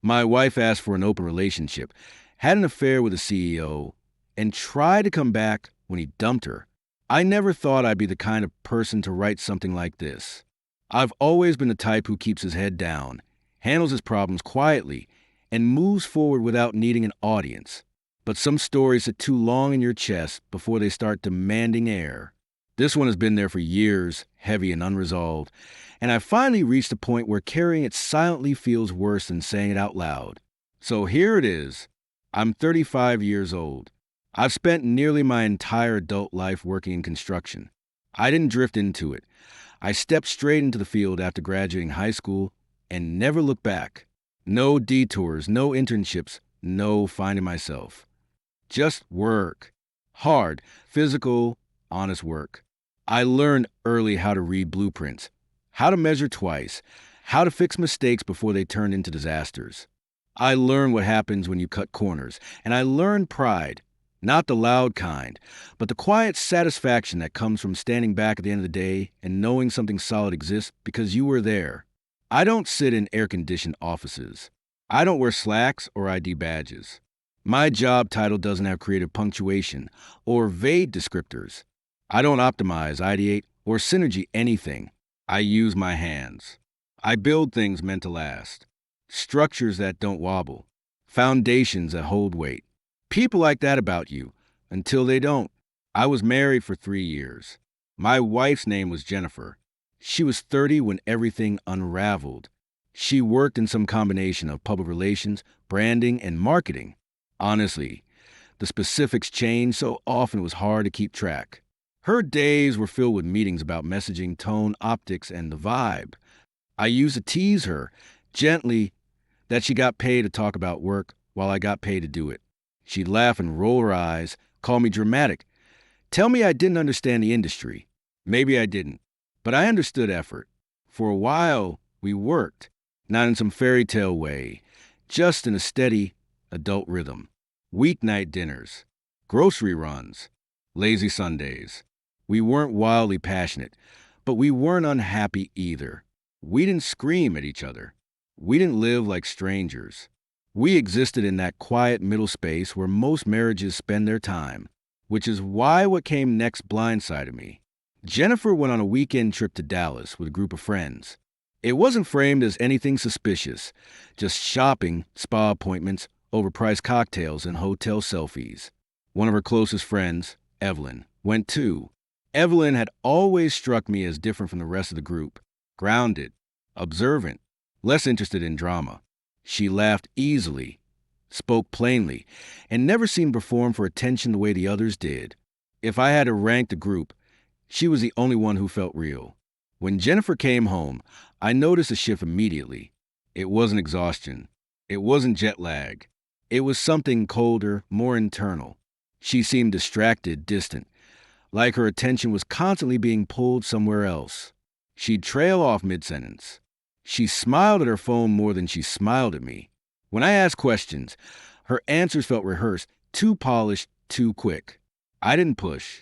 My wife asked for an open relationship, had an affair with the CEO, and tried to come back when he dumped her. I never thought I'd be the kind of person to write something like this. I've always been the type who keeps his head down, handles his problems quietly, and moves forward without needing an audience. But some stories sit too long in your chest before they start demanding air. This one has been there for years, heavy and unresolved, and I finally reached a point where carrying it silently feels worse than saying it out loud. So here it is. I'm 35 years old. I've spent nearly my entire adult life working in construction. I didn't drift into it. I stepped straight into the field after graduating high school and never looked back. No detours, no internships, no finding myself. Just work. Hard, physical, honest work. I learned early how to read blueprints, how to measure twice, how to fix mistakes before they turn into disasters. I learned what happens when you cut corners, and I learned pride, not the loud kind, but the quiet satisfaction that comes from standing back at the end of the day and knowing something solid exists because you were there. I don't sit in air-conditioned offices. I don't wear slacks or ID badges. My job title doesn't have creative punctuation or vague descriptors. I don't optimize, ideate, or synergy anything. I use my hands. I build things meant to last. Structures that don't wobble. Foundations that hold weight. People like that about you, until they don't. I was married for 3 years. My wife's name was Jennifer. She was 30 when everything unraveled. She worked in some combination of public relations, branding, and marketing. Honestly, the specifics changed so often it was hard to keep track. Her days were filled with meetings about messaging, tone, optics, and the vibe. I used to tease her, gently, that she got paid to talk about work while I got paid to do it. She'd laugh and roll her eyes, call me dramatic, tell me I didn't understand the industry. Maybe I didn't, but I understood effort. For a while, we worked, not in some fairy tale way, just in a steady adult rhythm. Weeknight dinners, grocery runs, lazy Sundays. We weren't wildly passionate, but we weren't unhappy either. We didn't scream at each other. We didn't live like strangers. We existed in that quiet middle space where most marriages spend their time, which is why what came next blindsided me. Jennifer went on a weekend trip to Dallas with a group of friends. It wasn't framed as anything suspicious, just shopping, spa appointments, overpriced cocktails, and hotel selfies. One of her closest friends, Evelyn, went too. Evelyn had always struck me as different from the rest of the group. Grounded, observant, less interested in drama. She laughed easily, spoke plainly, and never seemed to perform for attention the way the others did. If I had to rank the group, she was the only one who felt real. When Jennifer came home, I noticed a shift immediately. It wasn't exhaustion. It wasn't jet lag. It was something colder, more internal. She seemed distracted, distant, like her attention was constantly being pulled somewhere else. She'd trail off mid-sentence. She smiled at her phone more than she smiled at me. When I asked questions, her answers felt rehearsed, too polished, too quick. I didn't push.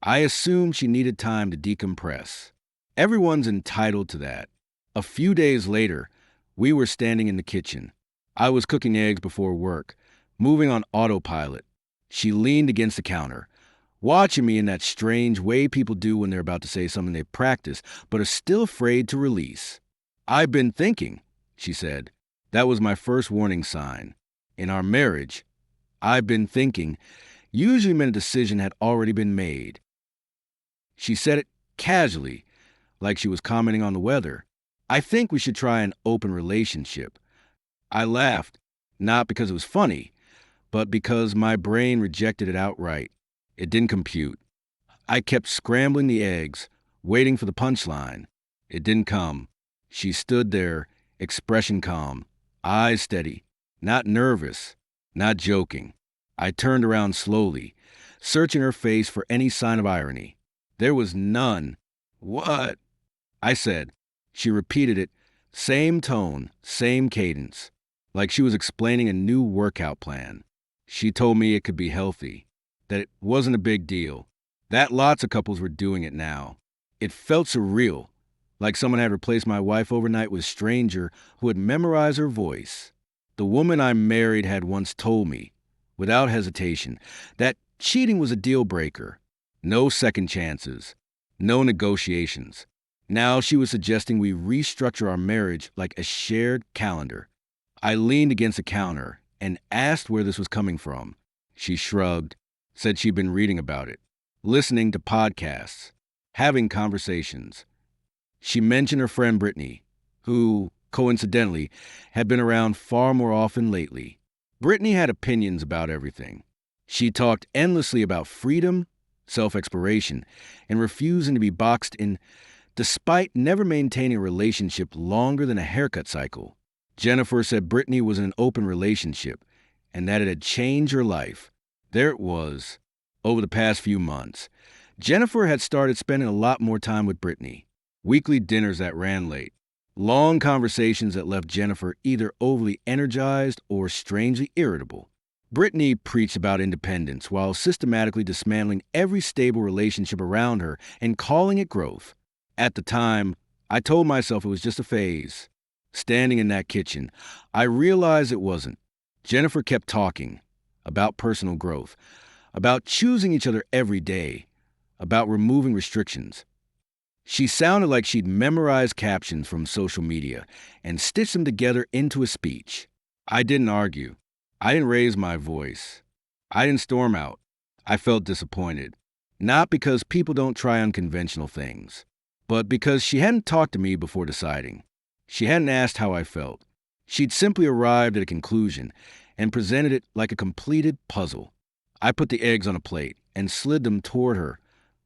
I assumed she needed time to decompress. Everyone's entitled to that. A few days later, we were standing in the kitchen. I was cooking eggs before work, moving on autopilot. She leaned against the counter, watching me in that strange way people do when they're about to say something they've practiced, but are still afraid to release. "I've been thinking," she said. That was my first warning sign. In our marriage, "I've been thinking" usually meant a decision had already been made. She said it casually, like she was commenting on the weather. "I think we should try an open relationship." I laughed, not because it was funny, but because my brain rejected it outright. It didn't compute. I kept scrambling the eggs, waiting for the punchline. It didn't come. She stood there, expression calm, eyes steady, not nervous, not joking. I turned around slowly, searching her face for any sign of irony. There was none. "What?" I said. She repeated it, same tone, same cadence, like she was explaining a new workout plan. She told me it could be healthy, that it wasn't a big deal, that lots of couples were doing it now. It felt surreal, like someone had replaced my wife overnight with a stranger who had memorized her voice. The woman I married had once told me, without hesitation, that cheating was a deal breaker. No second chances. No negotiations. Now she was suggesting we restructure our marriage like a shared calendar. I leaned against the counter and asked where this was coming from. She shrugged, said she'd been reading about it, listening to podcasts, having conversations. She mentioned her friend Brittany, who, coincidentally, had been around far more often lately. Brittany had opinions about everything. She talked endlessly about freedom, self-exploration, and refusing to be boxed in, despite never maintaining a relationship longer than a haircut cycle. Jennifer said Brittany was in an open relationship and that it had changed her life. There it was, over the past few months. Jennifer had started spending a lot more time with Brittany. Weekly dinners that ran late. Long conversations that left Jennifer either overly energized or strangely irritable. Brittany preached about independence while systematically dismantling every stable relationship around her and calling it growth. At the time, I told myself it was just a phase. Standing in that kitchen, I realized it wasn't. Jennifer kept talking about personal growth, about choosing each other every day, about removing restrictions. She sounded like she'd memorized captions from social media and stitched them together into a speech. I didn't argue. I didn't raise my voice. I didn't storm out. I felt disappointed. Not because people don't try unconventional things, but because she hadn't talked to me before deciding. She hadn't asked how I felt. She'd simply arrived at a conclusion and presented it like a completed puzzle. I put the eggs on a plate and slid them toward her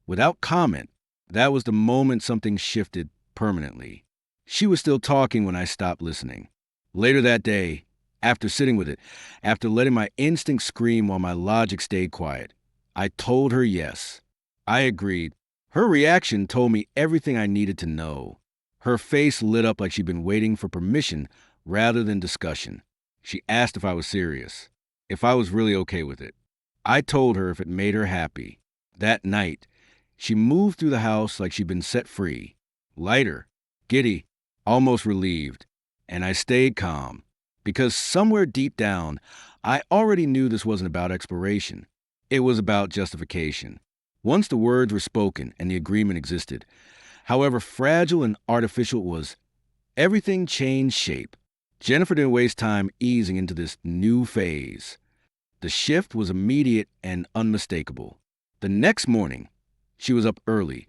without comment. That was the moment something shifted permanently. She was still talking when I stopped listening. Later that day, after sitting with it, after letting my instincts scream while my logic stayed quiet, I told her yes. I agreed. Her reaction told me everything I needed to know. Her face lit up like she'd been waiting for permission rather than discussion. She asked if I was serious, if I was really okay with it. I told her if it made her happy. That night, she moved through the house like she'd been set free, lighter, giddy, almost relieved. And I stayed calm, because somewhere deep down, I already knew this wasn't about exploration. It was about justification. Once the words were spoken and the agreement existed, however fragile and artificial it was, everything changed shape. Jennifer didn't waste time easing into this new phase. The shift was immediate and unmistakable. The next morning, she was up early,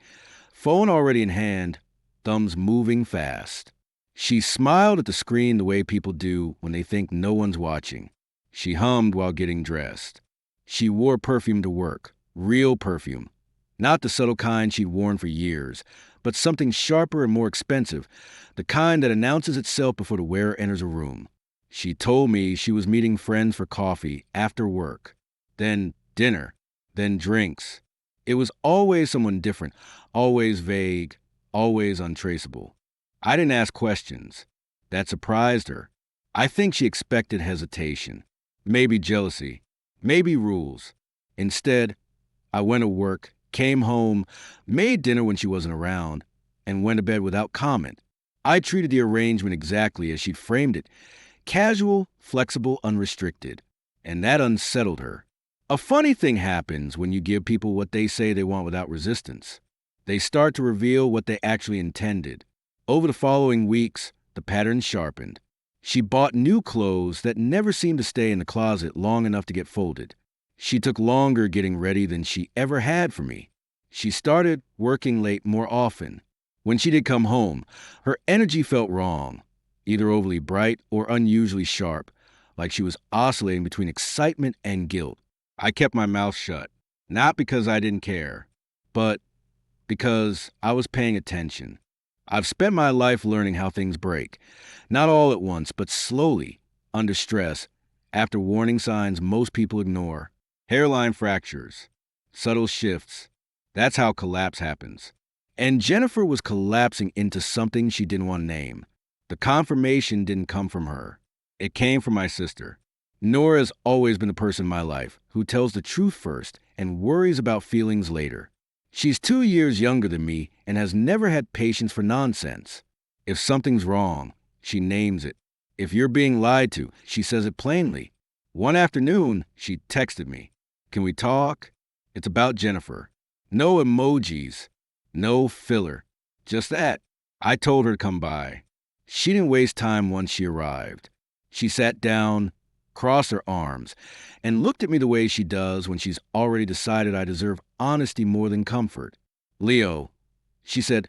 phone already in hand, thumbs moving fast. She smiled at the screen the way people do when they think no one's watching. She hummed while getting dressed. She wore perfume to work, real perfume. Not the subtle kind she'd worn for years, but something sharper and more expensive, the kind that announces itself before the wearer enters a room. She told me she was meeting friends for coffee after work, then dinner, then drinks. It was always someone different, always vague, always untraceable. I didn't ask questions. That surprised her. I think she expected hesitation, maybe jealousy, maybe rules. Instead, I went to work, came home, made dinner when she wasn't around, and went to bed without comment. I treated the arrangement exactly as she'd framed it, casual, flexible, unrestricted. And that unsettled her. A funny thing happens when you give people what they say they want without resistance. They start to reveal what they actually intended. Over the following weeks, the pattern sharpened. She bought new clothes that never seemed to stay in the closet long enough to get folded. She took longer getting ready than she ever had for me. She started working late more often. When she did come home, her energy felt wrong, either overly bright or unusually sharp, like she was oscillating between excitement and guilt. I kept my mouth shut, not because I didn't care, but because I was paying attention. I've spent my life learning how things break, not all at once, but slowly, under stress, after warning signs most people ignore. Hairline fractures, subtle shifts. That's how collapse happens. And Jennifer was collapsing into something she didn't want to name. The confirmation didn't come from her. It came from my sister. Nora has always been the person in my life who tells the truth first and worries about feelings later. She's 2 years younger than me and has never had patience for nonsense. If something's wrong, she names it. If you're being lied to, she says it plainly. One afternoon, she texted me, "Can we talk?" It's about Jennifer. No emojis, no filler. Just that. I told her to come by. She didn't waste time once she arrived. She sat down, crossed her arms, and looked at me the way she does when she's already decided I deserve honesty more than comfort. "Leo," she said,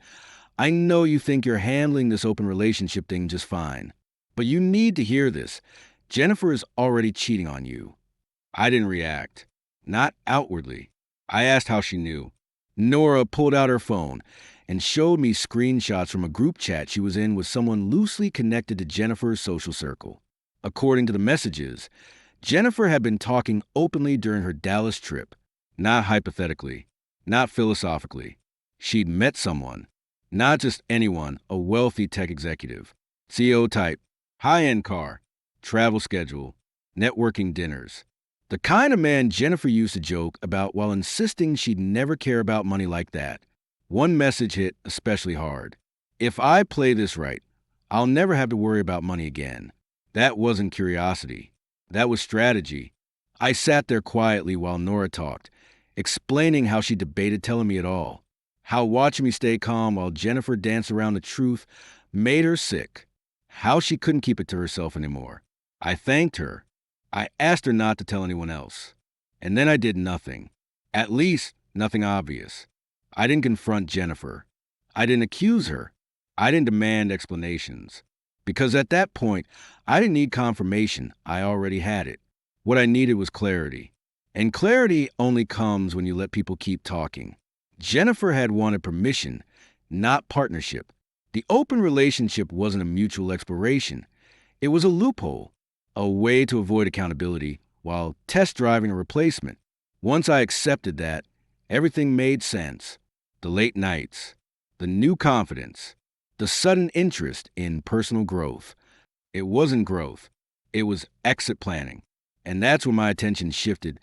"I know you think you're handling this open relationship thing just fine, but you need to hear this. Jennifer is already cheating on you." I didn't react. Not outwardly. I asked how she knew. Nora pulled out her phone and showed me screenshots from a group chat she was in with someone loosely connected to Jennifer's social circle. According to the messages, Jennifer had been talking openly during her Dallas trip. Not hypothetically, not philosophically. She'd met someone. Not just anyone, a wealthy tech executive. CEO type, high-end car, travel schedule, networking dinners. The kind of man Jennifer used to joke about while insisting she'd never care about money like that. One message hit especially hard. If I play this right, I'll never have to worry about money again. That wasn't curiosity. That was strategy. I sat there quietly while Nora talked, explaining how she debated telling me it all. How watching me stay calm while Jennifer danced around the truth made her sick. How she couldn't keep it to herself anymore. I thanked her. I asked her not to tell anyone else. And then I did nothing. At least, nothing obvious. I didn't confront Jennifer. I didn't accuse her. I didn't demand explanations. Because at that point, I didn't need confirmation. I already had it. What I needed was clarity. And clarity only comes when you let people keep talking. Jennifer had wanted permission, not partnership. The open relationship wasn't a mutual exploration. It was a loophole, a way to avoid accountability while test driving a replacement. Once I accepted that, everything made sense. The late nights, the new confidence, the sudden interest in personal growth. It wasn't growth. It was exit planning. And that's when my attention shifted,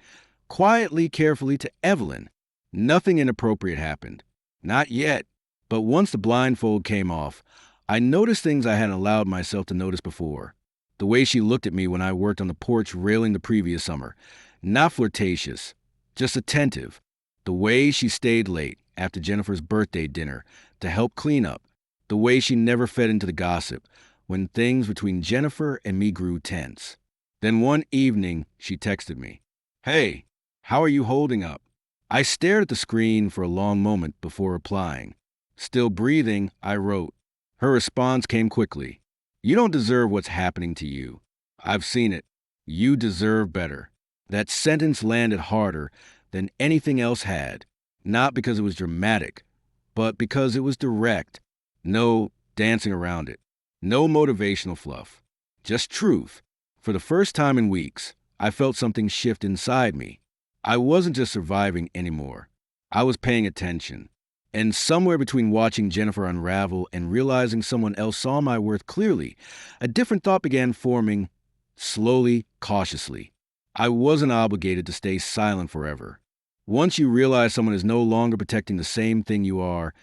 quietly, carefully, to Evelyn. Nothing inappropriate happened. Not yet. But once the blindfold came off, I noticed things I hadn't allowed myself to notice before. The way she looked at me when I worked on the porch railing the previous summer. Not flirtatious, just attentive. The way she stayed late after Jennifer's birthday dinner to help clean up. The way she never fed into the gossip when things between Jennifer and me grew tense. Then one evening, she texted me, "Hey, how are you holding up?" I stared at the screen for a long moment before replying. Still breathing, I wrote. Her response came quickly. "You don't deserve what's happening to you. I've seen it. You deserve better." That sentence landed harder than anything else had, not because it was dramatic, but because it was direct. No dancing around it. No motivational fluff. Just truth. For the first time in weeks, I felt something shift inside me. I wasn't just surviving anymore. I was paying attention. And somewhere between watching Jennifer unravel and realizing someone else saw my worth clearly, a different thought began forming, slowly, cautiously. I wasn't obligated to stay silent forever. Once you realize someone is no longer protecting the same thing you are,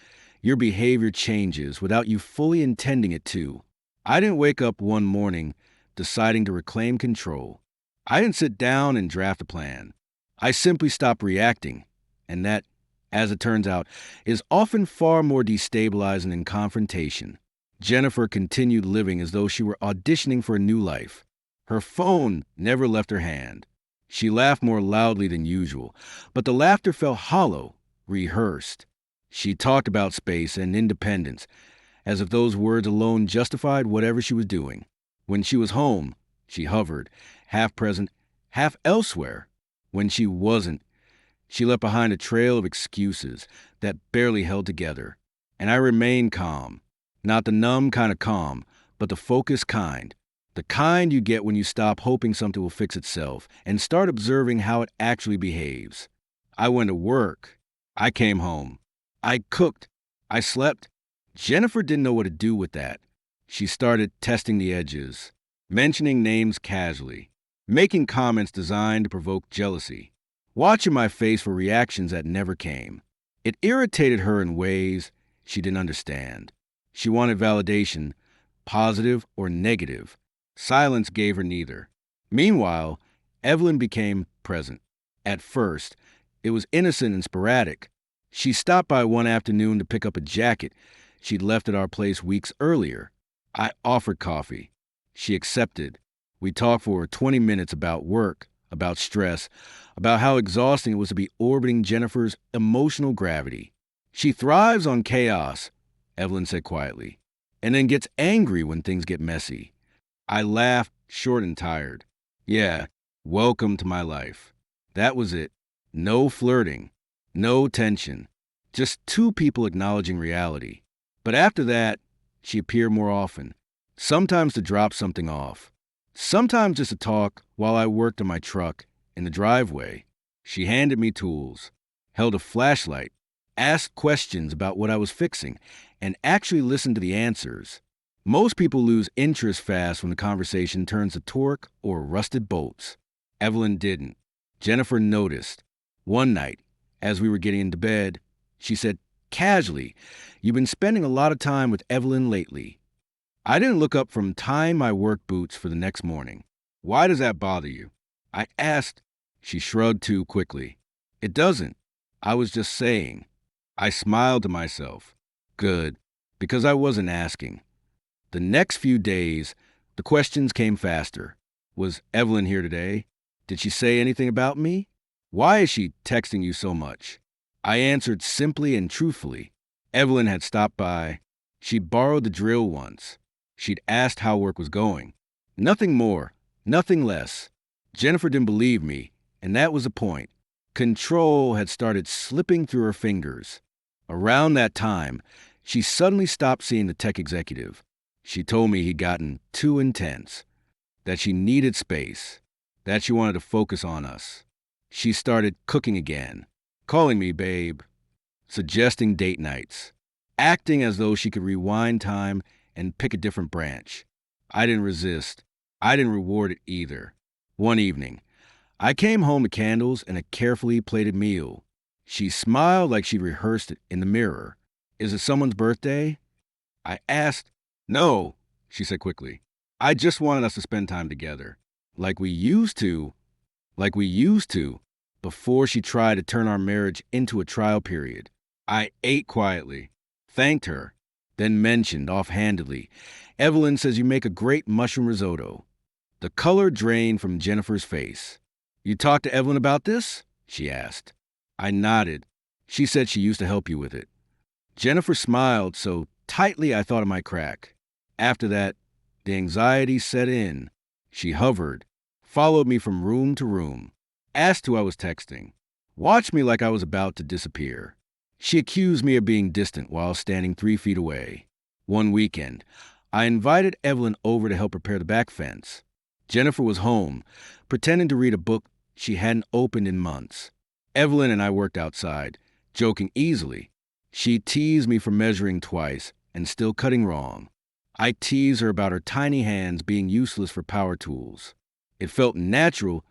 your behavior changes without you fully intending it to. I didn't wake up one morning deciding to reclaim control. I didn't sit down and draft a plan. I simply stopped reacting, and that, as it turns out, is often far more destabilizing than confrontation. Jennifer continued living as though she were auditioning for a new life. Her phone never left her hand. She laughed more loudly than usual, but the laughter felt hollow, rehearsed. She talked about space and independence, as if those words alone justified whatever she was doing. When she was home, she hovered, half present, half elsewhere. When she wasn't, she left behind a trail of excuses that barely held together. And I remained calm. Not the numb kind of calm, but the focused kind. The kind you get when you stop hoping something will fix itself and start observing how it actually behaves. I went to work. I came home. I cooked. I slept. Jennifer didn't know what to do with that. She started testing the edges, mentioning names casually, making comments designed to provoke jealousy, watching my face for reactions that never came. It irritated her in ways she didn't understand. She wanted validation, positive or negative, Silence gave her neither. Meanwhile, Evelyn became present. At first, it was innocent and sporadic. She stopped by one afternoon to pick up a jacket she'd left at our place weeks earlier. I offered coffee. She accepted. We talked for 20 minutes about work, about stress, about how exhausting it was to be orbiting Jennifer's emotional gravity. She thrives on chaos, Evelyn said quietly, and then gets angry when things get messy. I laughed, short and tired. Yeah, welcome to my life. That was it. No flirting, no tension, just two people acknowledging reality. But after that, she appeared more often, sometimes to drop something off, sometimes just to talk while I worked on my truck in the driveway. She handed me tools, held a flashlight, asked questions about what I was fixing, and actually listened to the answers. Most people lose interest fast when the conversation turns to torque or rusted bolts. Evelyn didn't. Jennifer noticed. One night, as we were getting into bed, she said, casually, "You've been spending a lot of time with Evelyn lately." I didn't look up from tying my work boots for the next morning. "Why does that bother you?" I asked. She shrugged too quickly. "It doesn't. I was just saying." I smiled to myself. Good, because I wasn't asking. The next few days, the questions came faster. Was Evelyn here today? Did she say anything about me? Why is she texting you so much? I answered simply and truthfully. Evelyn had stopped by. She'd borrowed the drill once. She'd asked how work was going. Nothing more, nothing less. Jennifer didn't believe me, and that was the point. Control had started slipping through her fingers. Around that time, she suddenly stopped seeing the tech executive. She told me he'd gotten too intense, that she needed space, that she wanted to focus on us. She started cooking again, calling me babe, suggesting date nights, acting as though she could rewind time and pick a different branch. I didn't resist. I didn't reward it either. One evening, I came home to candles and a carefully plated meal. She smiled like she'd rehearsed it in the mirror. "Is it someone's birthday?" I asked. "No," she said quickly. "I just wanted us to spend time together. Like we used to. Like we used to, before she tried to turn our marriage into a trial period." I ate quietly, thanked her, then mentioned offhandedly, "Evelyn says you make a great mushroom risotto." The color drained from Jennifer's face. "You talked to Evelyn about this?" she asked. I nodded. She said she used to help you with it. Jennifer smiled so tightly I thought it might crack. After that, the anxiety set in. She hovered, followed me from room to room, asked who I was texting, watched me like I was about to disappear. She accused me of being distant while standing 3 feet away. One weekend, I invited Evelyn over to help repair the back fence. Jennifer was home, pretending to read a book she hadn't opened in months. Evelyn and I worked outside, joking easily. She teased me for measuring twice and still cutting wrong. I teased her about her tiny hands being useless for power tools. It felt natural,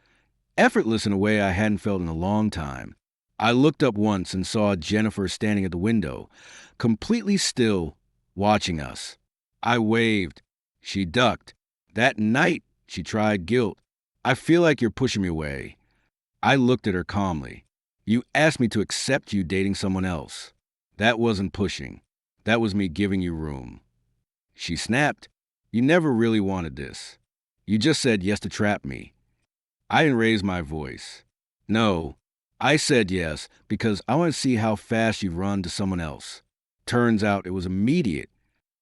effortless in a way I hadn't felt in a long time. I looked up once and saw Jennifer standing at the window, completely still, watching us. I waved. She ducked. That night, she tried guilt. "I feel like you're pushing me away." I looked at her calmly. "You asked me to accept you dating someone else. That wasn't pushing. That was me giving you room." She snapped. "You never really wanted this. You just said yes to trap me." I didn't raise my voice. "No, I said yes because I want to see how fast you run to someone else." Turns out it was immediate.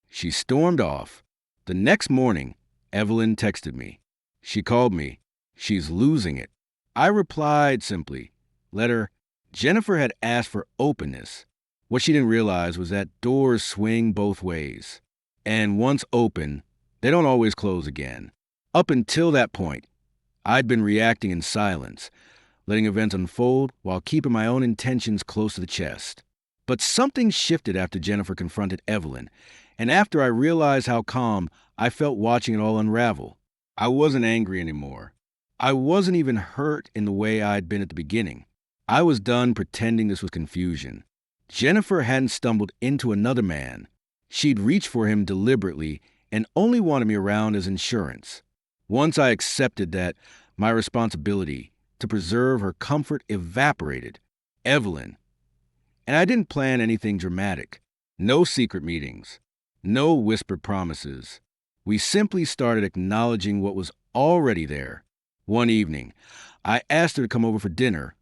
She stormed off. The next morning, Evelyn texted me. She called me. "She's losing it." I replied simply. Letter, Jennifer had asked for openness. What she didn't realize was that doors swing both ways. And once open, they don't always close again. Up until that point, I'd been reacting in silence, letting events unfold while keeping my own intentions close to the chest. But something shifted after Jennifer confronted Evelyn, and after I realized how calm I felt watching it all unravel. I wasn't angry anymore. I wasn't even hurt in the way I'd been at the beginning. I was done pretending this was confusion. Jennifer hadn't stumbled into another man. She'd reached for him deliberately and only wanted me around as insurance. Once I accepted that, my responsibility to preserve her comfort evaporated. Evelyn. And I didn't plan anything dramatic. No secret meetings. No whispered promises. We simply started acknowledging what was already there. One evening, I asked her to come over for dinner,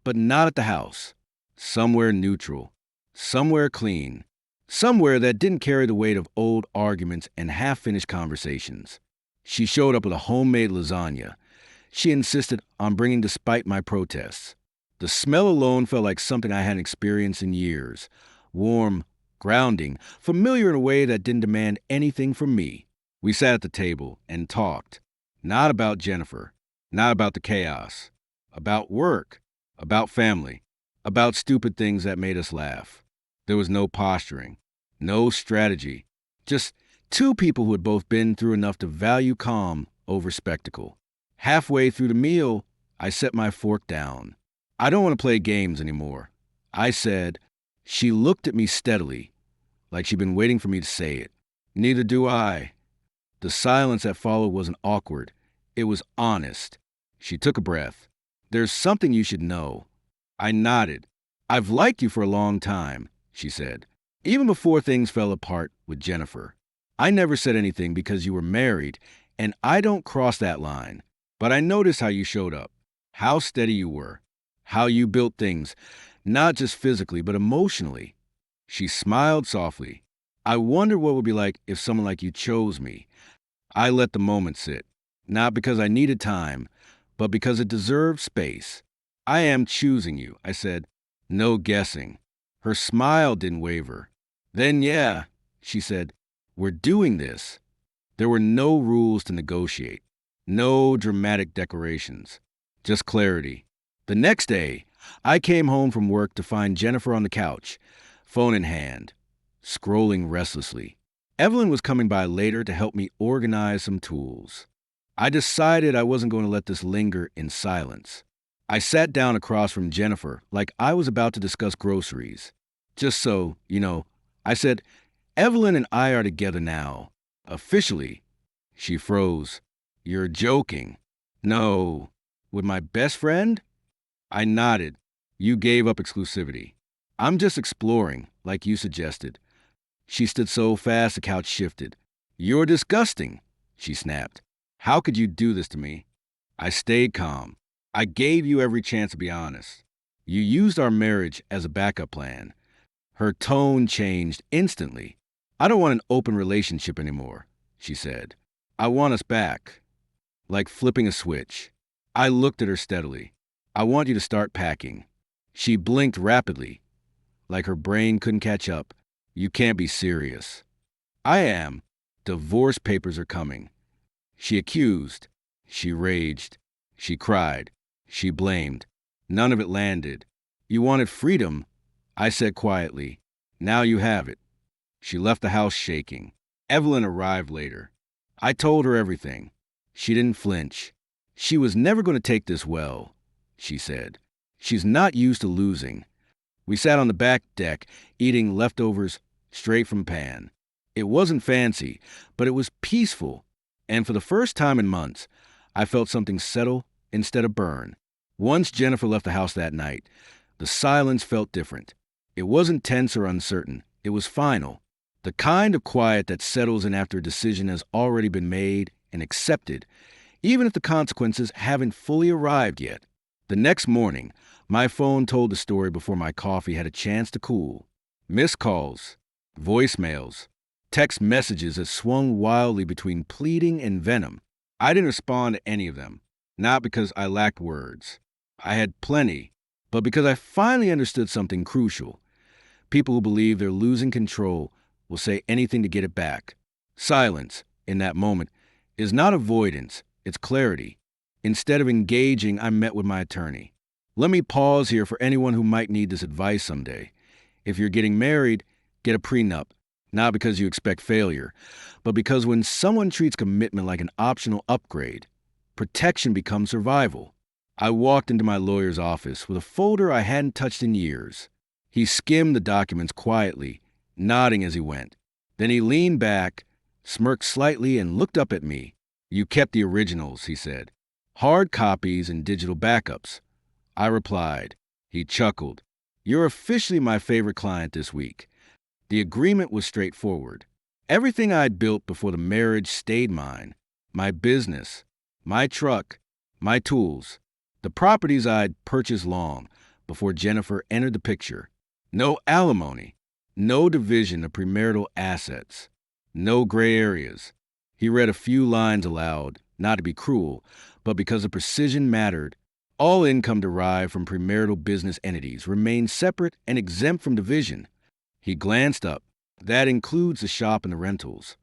but not at the house. Somewhere neutral. Somewhere clean. Somewhere that didn't carry the weight of old arguments and half-finished conversations. She showed up with a homemade lasagna. She insisted on bringing despite my protests. The smell alone felt like something I hadn't experienced in years. Warm, grounding, familiar in a way that didn't demand anything from me. We sat at the table and talked. Not about Jennifer. Not about the chaos. About work. About family. About stupid things that made us laugh. There was no posturing. No strategy. Just two people who had both been through enough to value calm over spectacle. Halfway through the meal, I set my fork down. I don't want to play games anymore, I said. She looked at me steadily, like she'd been waiting for me to say it. Neither do I. The silence that followed wasn't awkward. It was honest. She took a breath. There's something you should know. I nodded. I've liked you for a long time, she said. Even before things fell apart with Jennifer. I never said anything because you were married, and I don't cross that line. But I noticed how you showed up, how steady you were, how you built things, not just physically, but emotionally. She smiled softly. I wondered what it would be like if someone like you chose me. I let the moment sit, not because I needed time, but because it deserved space. I am choosing you, I said. No guessing. Her smile didn't waver. Then, yeah, she said, we're doing this. There were no rules to negotiate. No dramatic declarations. Just clarity. The next day, I came home from work to find Jennifer on the couch, phone in hand, scrolling restlessly. Evelyn was coming by later to help me organize some tools. I decided I wasn't going to let this linger in silence. I sat down across from Jennifer like I was about to discuss groceries. Just so, I said, Evelyn and I are together now. Officially. She froze. You're joking. No. With my best friend? I nodded. You gave up exclusivity. I'm just exploring, like you suggested. She stood so fast the couch shifted. You're disgusting, she snapped. How could you do this to me? I stayed calm. I gave you every chance to be honest. You used our marriage as a backup plan. Her tone changed instantly. I don't want an open relationship anymore, she said. I want us back. Like flipping a switch. I looked at her steadily. I want you to start packing. She blinked rapidly, like her brain couldn't catch up. You can't be serious. I am. Divorce papers are coming. She accused. She raged. She cried. She blamed. None of it landed. You wanted freedom, I said quietly. Now you have it. She left the house shaking. Evelyn arrived later. I told her everything. She didn't flinch. She was never going to take this well, she said. She's not used to losing. We sat on the back deck, eating leftovers straight from pan. It wasn't fancy, but it was peaceful. And for the first time in months, I felt something settle instead of burn. Once Jennifer left the house that night, the silence felt different. It wasn't tense or uncertain. It was final. The kind of quiet that settles in after a decision has already been made and accepted, even if the consequences haven't fully arrived yet. The next morning, my phone told the story before my coffee had a chance to cool. Missed calls, voicemails, text messages that swung wildly between pleading and venom. I didn't respond to any of them, not because I lacked words. I had plenty, but because I finally understood something crucial. People who believe they're losing control will say anything to get it back. Silence, in that moment, is not avoidance, it's clarity. Instead of engaging, I met with my attorney. Let me pause here for anyone who might need this advice someday. If you're getting married, get a prenup, not because you expect failure, but because when someone treats commitment like an optional upgrade, protection becomes survival. I walked into my lawyer's office with a folder I hadn't touched in years. He skimmed the documents quietly, nodding as he went. Then he leaned back, smirked slightly, and looked up at me. You kept the originals, he said. Hard copies and digital backups. I replied. He chuckled. You're officially my favorite client this week. The agreement was straightforward. Everything I'd built before the marriage stayed mine. My business, my truck, my tools, the properties I'd purchased long before Jennifer entered the picture. No alimony, no division of premarital assets, no gray areas. He read a few lines aloud, not to be cruel, but because the precision mattered. All income derived from premarital business entities remained separate and exempt from division. He glanced up. That includes the shop and the rentals.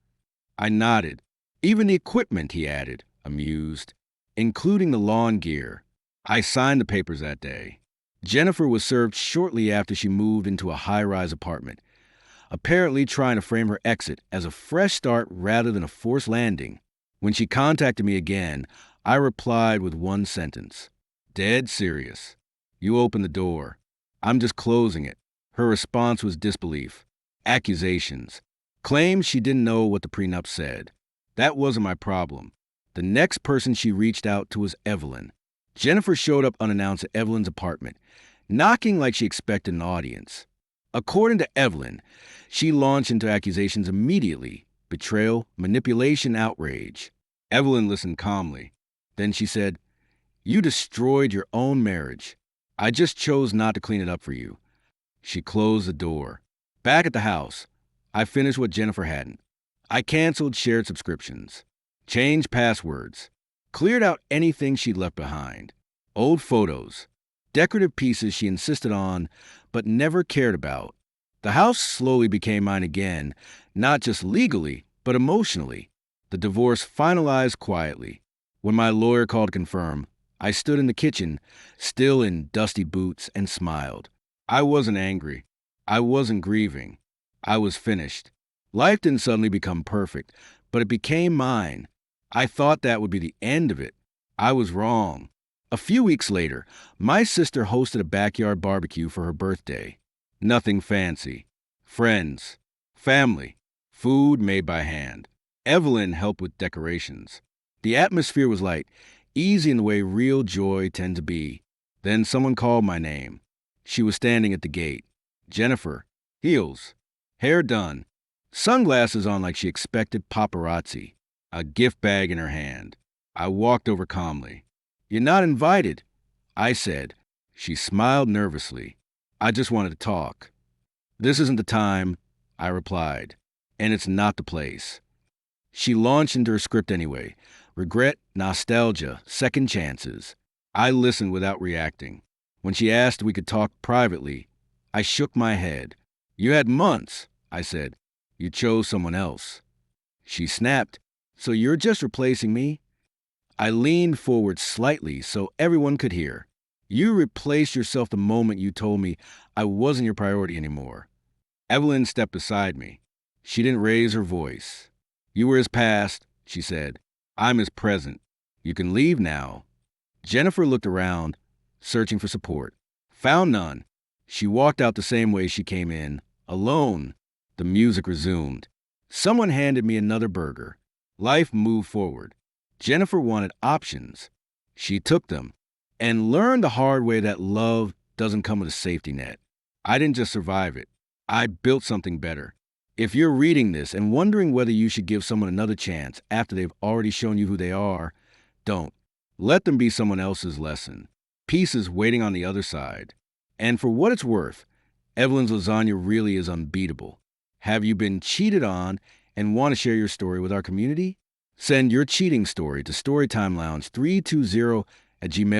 I nodded. Even the equipment, he added, amused, including the lawn gear. I signed the papers that day. Jennifer was served shortly after she moved into a high-rise apartment, apparently trying to frame her exit as a fresh start rather than a forced landing. When she contacted me again, I replied with one sentence. Dead serious. You open the door. I'm just closing it. Her response was disbelief. Accusations. Claims she didn't know what the prenup said. That wasn't my problem. The next person she reached out to was Evelyn. Jennifer showed up unannounced at Evelyn's apartment, knocking like she expected an audience. According to Evelyn, she launched into accusations immediately. Betrayal, manipulation, outrage. Evelyn listened calmly. Then she said, You destroyed your own marriage. I just chose not to clean it up for you. She closed the door. Back at the house, I finished what Jennifer hadn't. I canceled shared subscriptions, changed passwords, cleared out anything she'd left behind. Old photos, decorative pieces she insisted on but never cared about. The house slowly became mine again, not just legally, but emotionally. The divorce finalized quietly. When my lawyer called to confirm, I stood in the kitchen, still in dusty boots, and smiled. I wasn't angry. I wasn't grieving. I was finished. Life didn't suddenly become perfect, but it became mine. I thought that would be the end of it. I was wrong. A few weeks later, my sister hosted a backyard barbecue for her birthday. Nothing fancy. Friends, family, food made by hand. Evelyn helped with decorations. The atmosphere was light, easy in the way real joy tends to be. Then someone called my name. She was standing at the gate. Jennifer, heels, hair done, sunglasses on like she expected paparazzi, a gift bag in her hand. I walked over calmly. You're not invited, I said. She smiled nervously. I just wanted to talk. This isn't the time, I replied, and it's not the place. She launched into her script anyway. Regret, nostalgia, second chances. I listened without reacting. When she asked if we could talk privately, I shook my head. You had months, I said. You chose someone else. She snapped. So you're just replacing me? I leaned forward slightly so everyone could hear. You replaced yourself the moment you told me I wasn't your priority anymore. Evelyn stepped beside me. She didn't raise her voice. You were his past, she said. I'm his present. You can leave now. Jennifer looked around, searching for support. Found none. She walked out the same way she came in, alone. The music resumed. Someone handed me another burger. Life moved forward. Jennifer wanted options. She took them and learned the hard way that love doesn't come with a safety net. I didn't just survive it. I built something better. If you're reading this and wondering whether you should give someone another chance after they've already shown you who they are, don't. Let them be someone else's lesson. Peace is waiting on the other side. And for what it's worth, Evelyn's lasagna really is unbeatable. Have you been cheated on and want to share your story with our community? Send your cheating story to storytimelounge320@gmail.com.